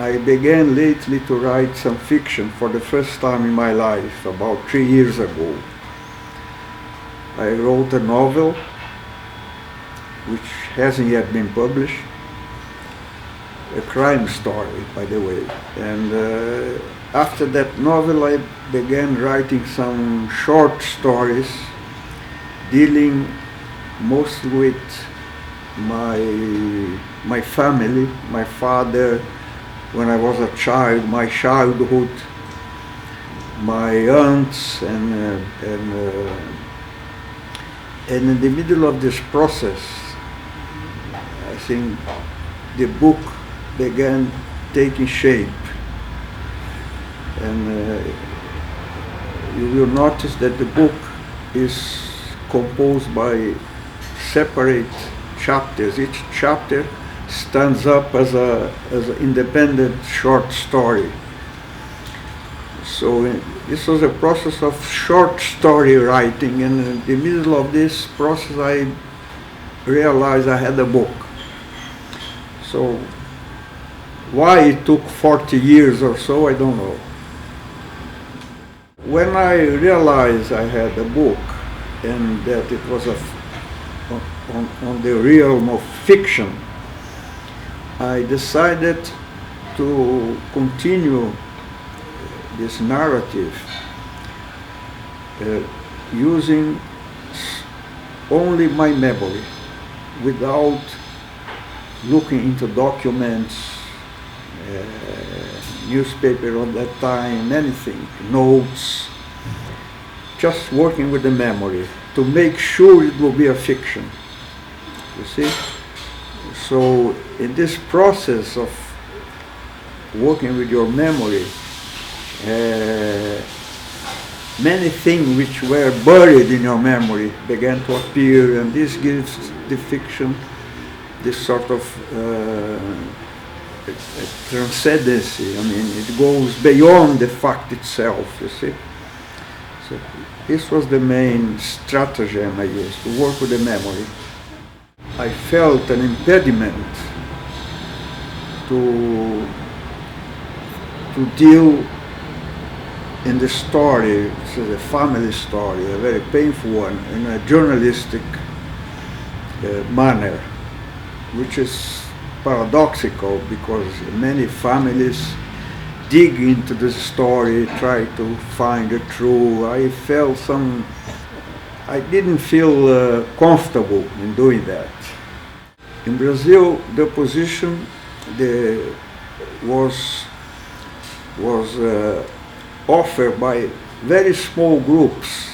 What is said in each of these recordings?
I began lately to write some fiction for the first time in my life, about 3 years ago. I wrote a novel, which hasn't yet been published, a crime story, by the way. And after that novel, I began writing some short stories dealing mostly with my family, my father, when I was a child, my childhood, my aunts, and in the middle of this process, I think the book began taking shape. And you will notice that the book is composed by separate chapters. Each chapter stands up as an independent short story. So this was a process of short story writing, and in the middle of this process I realized I had a book. So why it took 40 years or so, I don't know. When I realized I had a book and that it was on the realm of fiction, I decided to continue this narrative using only my memory, without looking into documents, newspaper of that time, anything, notes, just working with the memory to make sure it will be a fiction, you see? So in this process of working with your memory, many things which were buried in your memory began to appear, and this gives the fiction this sort of transcendency. I mean, it goes beyond the fact itself, you see. So this was the main stratagem I used, to work with the memory. I felt an impediment to deal in the story. It's a family story, a very painful one, in a journalistic manner, which is paradoxical because many families dig into the story, try to find the truth. I didn't feel comfortable in doing that. In Brazil, the opposition was offered by very small groups,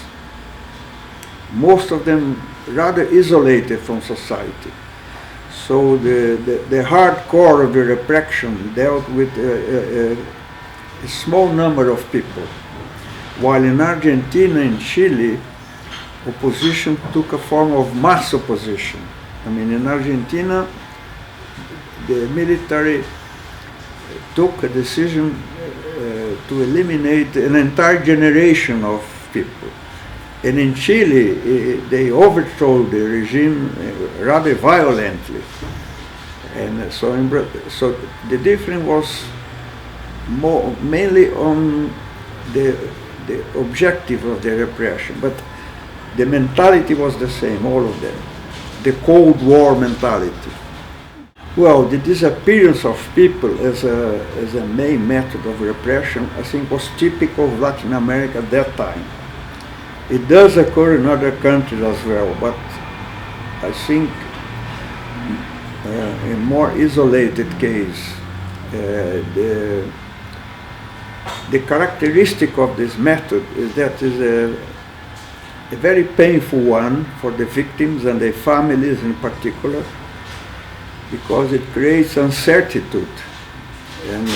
most of them rather isolated from society. So the hardcore of the repression dealt with a small number of people, while in Argentina and Chile, opposition took a form of mass opposition. I mean, in Argentina, the military took a decision to eliminate an entire generation of people. And in Chile, they overthrew the regime rather violently. And so the difference was mainly on the objective of the repression, but the mentality was the same, all of them, the Cold War mentality. Well, the disappearance of people as a main method of repression, I think, was typical of Latin America at that time. It does occur in other countries as well, but I think in more isolated case, the characteristic of this method is that it is a very painful one for the victims and their families in particular, because it creates uncertainty and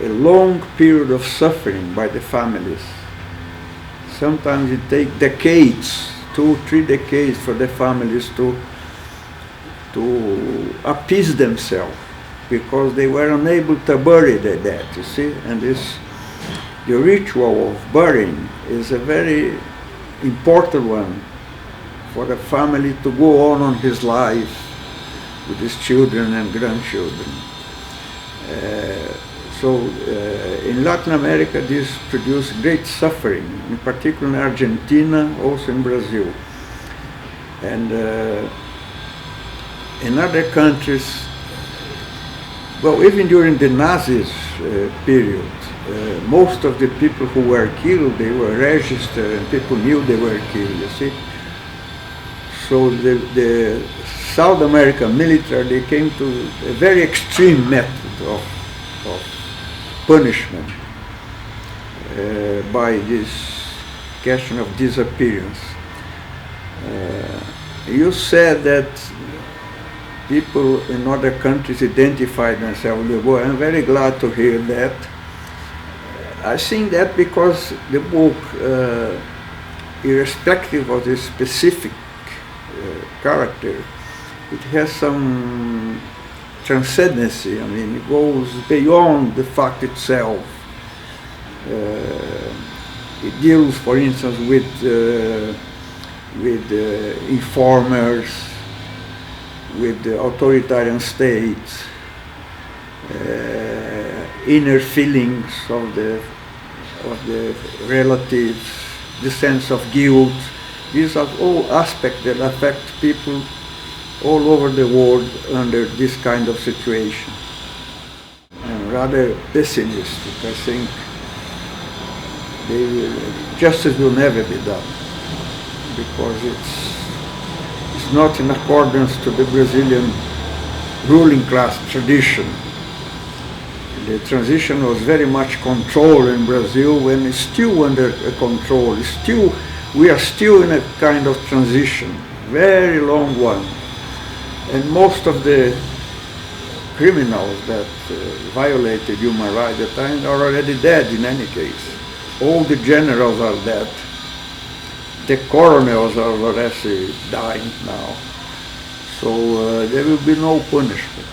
a long period of suffering by the families. Sometimes it takes decades, 2-3 decades, for the families to appease themselves, because they were unable to bury their dead, you see. And the ritual of burying is a very important one for the family to go on his life with his children and grandchildren. In Latin America, this produced great suffering, in particular in Argentina, also in Brazil. And in other countries, well, even during the Nazis period, most of the people who were killed, they were registered and people knew they were killed, you see. So the South American military, they came to a very extreme method of punishment by this question of disappearance. You said that people in other countries identify themselves with the book. I'm very glad to hear that. I think that because the book, irrespective of the specific character, it has some transcendency. I mean, it goes beyond the fact itself. It deals, for instance, with informers, with the authoritarian states, inner feelings of the relatives, the sense of guilt. These are all aspects that affect people all over the world under this kind of situation. I'm rather pessimistic. I think justice will never be done, because it's not in accordance to the Brazilian ruling class tradition. The transition was very much controlled in Brazil, when it's still under control. We are still in a kind of transition, very long one. And most of the criminals that violated human rights at the time are already dead in any case. All the generals are dead. The coronels are already dying now. So there will be no punishment.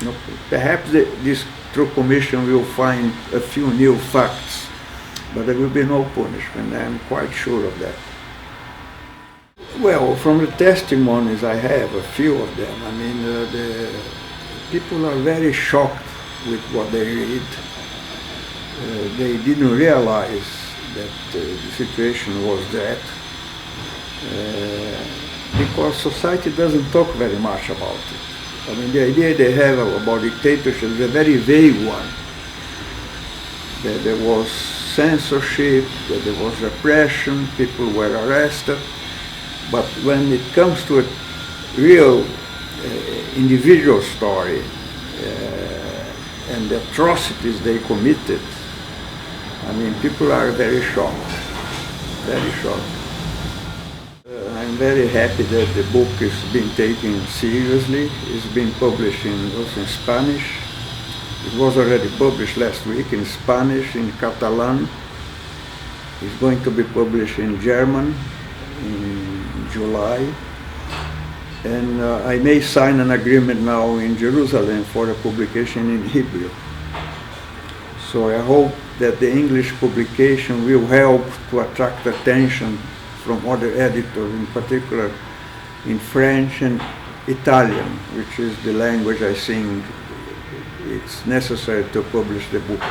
No, perhaps this Truth Commission will find a few new facts, but there will be no punishment. I'm quite sure of that. Well, from the testimonies I have, a few of them, I mean, the people are very shocked with what they read. They didn't realize that the situation was that, because society doesn't talk very much about it. I mean, the idea they have about dictatorship is a very vague one. That there was censorship, that there was repression, people were arrested. But when it comes to a real individual story and the atrocities they committed, I mean, people are very shocked, very shocked. I'm very happy that the book is being taken seriously. It's been published also in Spanish. It was already published last week in Spanish, in Catalan. It's going to be published in German in July. And I may sign an agreement now in Jerusalem for a publication in Hebrew. So I hope that the English publication will help to attract attention from other editors, in particular in French and Italian, which is the language I think it's necessary to publish the book.